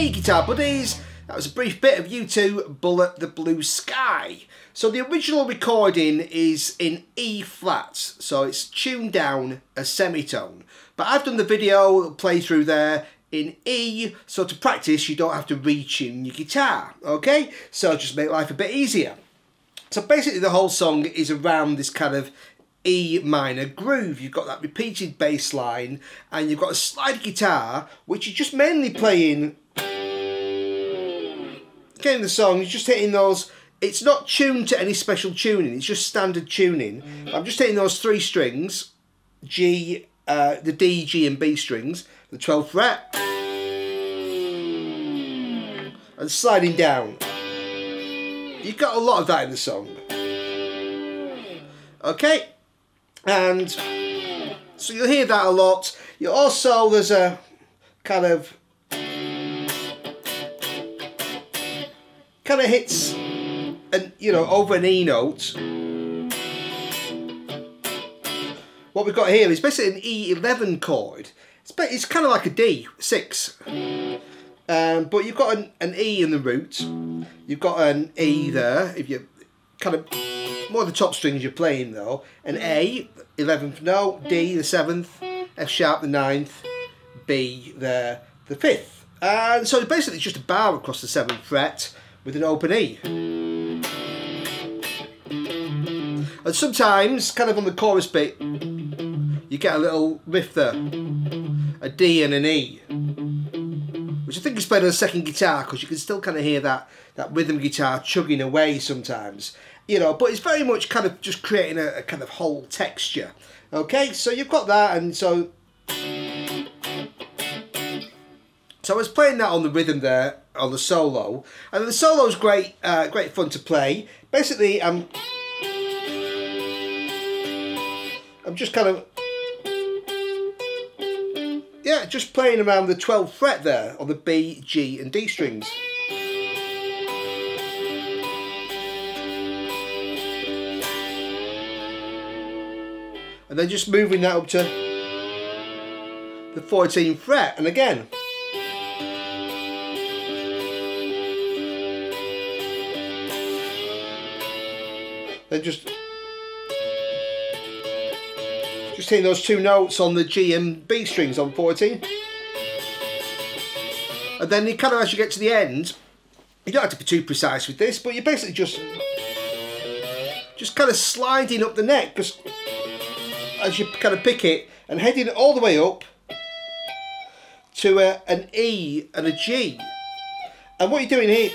Hey guitar buddies, that was a brief bit of U2 Bullet the Blue Sky. So the original recording is in E flat, so it's tuned down a semitone. But I've done the video playthrough there in E, so to practice you don't have to retune your guitar, okay? So just make life a bit easier. So basically the whole song is around this kind of E minor groove. You've got that repeated bass line and you've got a slide guitar which you're just mainly playing. Okay, in the song you're just hitting those. It's not tuned to any special tuning, it's just standard tuning. I'm just hitting those three strings, G, the D, G and B strings, the 12th fret, and sliding down. You've got a lot of that in the song. Okay, and so you'll hear that a lot. You also, there's a kind of hits, and you know, over an E note. What we've got here is basically an E11 chord. It's kind of like a D6, but you've got an E in the root. You've got an E there. If you kind of more the top strings you're playing though, an A, 11th note, D the 7th, F sharp the 9th, B the 5th, and so basically it's just a bar across the 7th fret with an open E. And sometimes, kind of on the chorus bit, you get a little riff there, a D and an E, which I think is played on a second guitar because you can still kind of hear that rhythm guitar chugging away sometimes, you know. But it's very much kind of just creating a kind of whole texture. Okay, so you've got that, and so I was playing that on the rhythm there, on the solo, and the solo's great, great fun to play. Basically, I'm just kind of, yeah, just playing around the 12th fret there on the B, G and D strings. And then just moving that up to the 14th fret, and again. Then just hitting those two notes on the G and B strings on 14. And then you kind of, as you get to the end, you don't have to be too precise with this, but you're basically just kind of sliding up the neck, because as you kind of pick it and heading all the way up to an E and a G. And what you're doing here,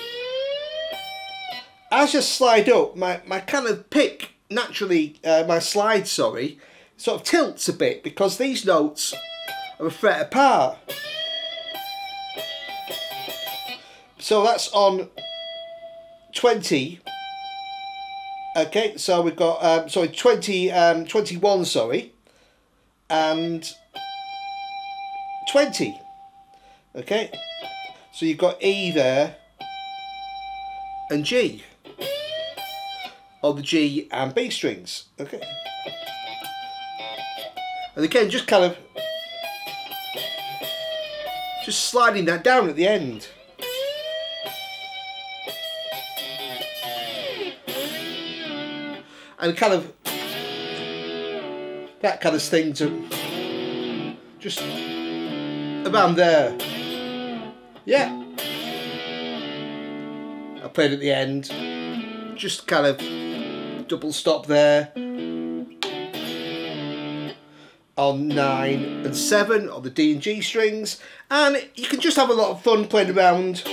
as you slide up, my kind of pick naturally, my slide, sorry, sort of tilts a bit because these notes are a fret apart. So that's on 20. Okay, so we've got, sorry, 21, sorry, and 20. Okay, so you've got E there and G on the G and B strings. Okay, and again, just kind of just sliding that down at the end. And kind of that kind of thing to just around there. Yeah, I played at the end, just kind of double stop there on 9 and 7 on the D and G strings, and you can just have a lot of fun playing around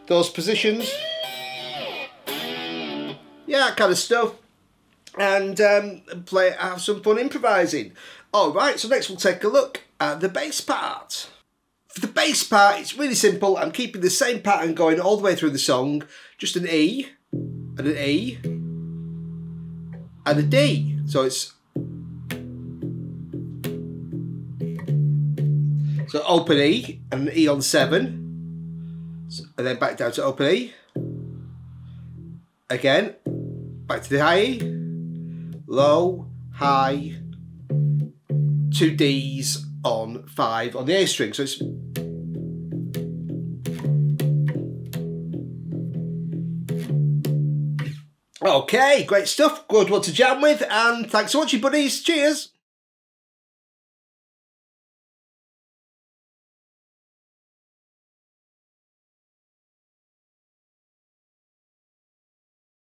those positions. Yeah, that kind of stuff, and have some fun improvising. Alright, so next we'll take a look at the bass part. For the bass part, it's really simple. I'm keeping the same pattern going all the way through the song. Just an E, and an E, and a D. So it's, so open E, and an E on 7, and then back down to open E. Again, back to the high E, low, high, 2 Ds on 5 on the A string. So it's Okay, great stuff. Good one to jam with, and thanks for watching, buddies. Cheers.